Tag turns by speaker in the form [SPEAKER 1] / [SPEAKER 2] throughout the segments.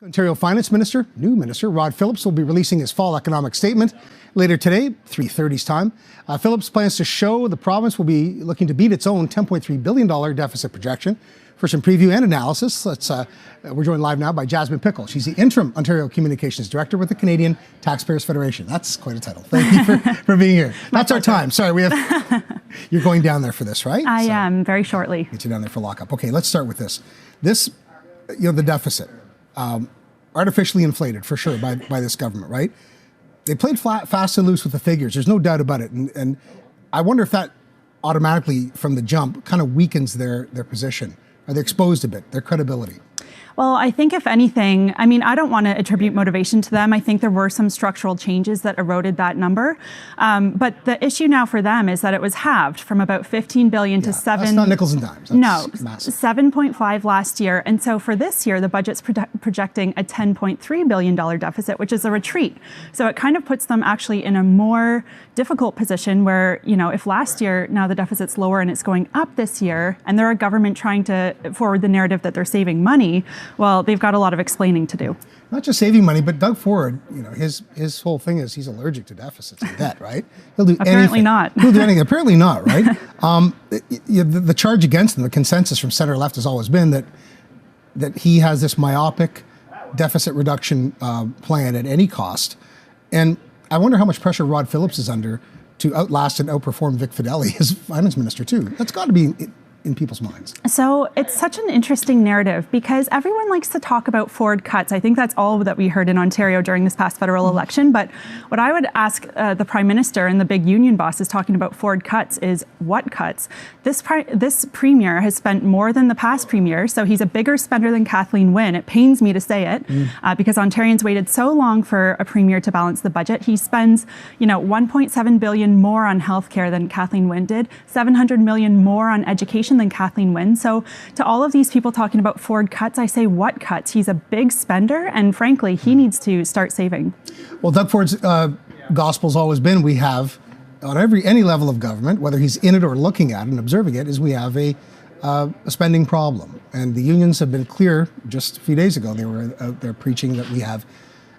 [SPEAKER 1] Ontario Finance Minister, new Minister, Rod Phillips will be releasing his fall economic statement later today, 3:30's time. Phillips plans to show the province will be looking to beat its own $10.3 billion deficit projection. For some preview and analysis, we're joined live now by Jasmine Pickel. She's the Interim Ontario Communications Director with the Canadian Taxpayers Federation. That's quite a title. Thank you for being here. That's our time. Sorry, you're going down there for this, right?
[SPEAKER 2] I am, very shortly.
[SPEAKER 1] Get you down there for lockup. Okay, let's start with this. The deficit. Artificially inflated, for sure, by this government, right? They played fast and loose with the figures. There's no doubt about it. And I wonder if that automatically, from the jump, kind of weakens their position. Are they exposed a bit, their credibility?
[SPEAKER 2] Well, I think if anything, I don't want to attribute motivation to them. I think there were some structural changes that eroded that number. But the issue now for them is that it was halved from about $15 billion to $7.
[SPEAKER 1] That's not nickels and dimes. That's massive.
[SPEAKER 2] 7.5 last year. And so for this year, the budget's projecting a $10.3 billion deficit, which is a retreat. So it kind of puts them actually in a more difficult position where, if last year, now the deficit's lower and it's going up this year, and they're a government trying to forward the narrative that they're saving money, well, they've got a lot of explaining to do.
[SPEAKER 1] Not just saving money, but Doug Ford, his whole thing is he's allergic to deficits and debt, right? He'll do
[SPEAKER 2] Apparently
[SPEAKER 1] anything.
[SPEAKER 2] not.
[SPEAKER 1] He'll do anything. Apparently not, right? The charge against him, the consensus from center left has always been that he has this myopic deficit reduction plan at any cost. And I wonder how much pressure Rod Phillips is under to outlast and outperform Vic Fedeli, his finance minister, too. That's got to be in people's minds.
[SPEAKER 2] So it's such an interesting narrative because everyone likes to talk about Ford cuts. I think that's all that we heard in Ontario during this past federal election. But what I would ask the Prime Minister and the big union bosses talking about Ford cuts is what cuts? This Premier has spent more than the past Premier, so he's a bigger spender than Kathleen Wynne. It pains me to say it because Ontarians waited so long for a Premier to balance the budget. He spends, $1.7 billion more on healthcare than Kathleen Wynne did, $700 million more on education than Kathleen Wynne. So to all of these people talking about Ford cuts, I say, what cuts? He's a big spender, and frankly, he needs to start saving.
[SPEAKER 1] Well, Doug Ford's gospel's always been we have, on any level of government, whether he's in it or looking at it and observing it, is we have a spending problem. And the unions have been clear just a few days ago. They were out there preaching that we have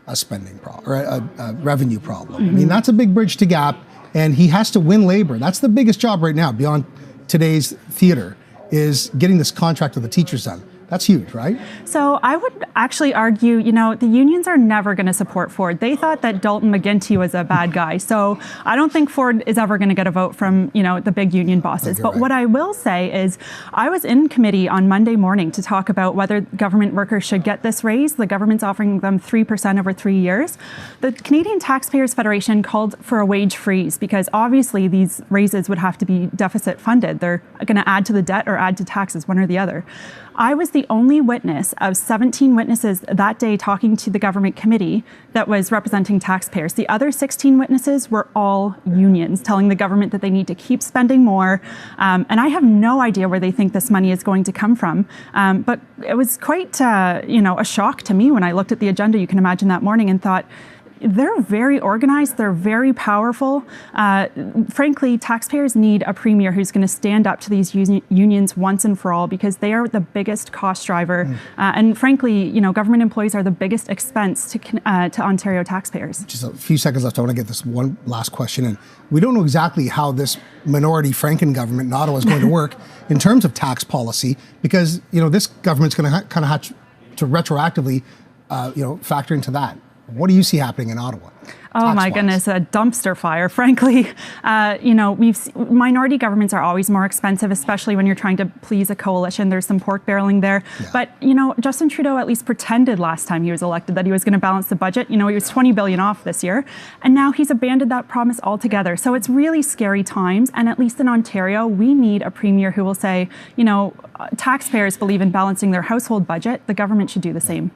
[SPEAKER 1] a spending problem, or a revenue problem. That's a big bridge to gap, and he has to win labor. That's the biggest job right now, beyond today's theater, is getting this contract with the teachers done. That's huge, right? So
[SPEAKER 2] I would actually argue, the unions are never going to support Ford. They thought that Dalton McGuinty was a bad guy. So I don't think Ford is ever going to get a vote from, the big union bosses. But what I will say is I was in committee on Monday morning to talk about whether government workers should get this raise. The government's offering them 3% over 3 years. The Canadian Taxpayers Federation called for a wage freeze because obviously these raises would have to be deficit funded. They're going to add to the debt or add to taxes, one or the other. I was the only witness of 17 witnesses that day talking to the government committee that was representing taxpayers. The other 16 witnesses were all unions telling the government that they need to keep spending more. And I have no idea where they think this money is going to come from. But it was quite, a shock to me when I looked at the agenda, you can imagine, that morning and thought, they're very organized. They're very powerful. Frankly, taxpayers need a premier who's going to stand up to these unions once and for all because they are the biggest cost driver. And frankly, government employees are the biggest expense to Ontario taxpayers. Just a
[SPEAKER 1] few seconds left. I want to get this one last question in. We don't know exactly how this minority Franken government in Ottawa is going to work in terms of tax policy because, this government's going to kind of have to retroactively, factor into that. What do you see happening in Ottawa?
[SPEAKER 2] Oh my goodness, a dumpster fire, frankly. Minority governments are always more expensive, especially when you're trying to please a coalition. There's some pork barreling there. Yeah. But, Justin Trudeau at least pretended last time he was elected that he was going to balance the budget. He was $20 billion off this year. And now he's abandoned that promise altogether. So it's really scary times. And at least in Ontario, we need a premier who will say, taxpayers believe in balancing their household budget. The government should do the same.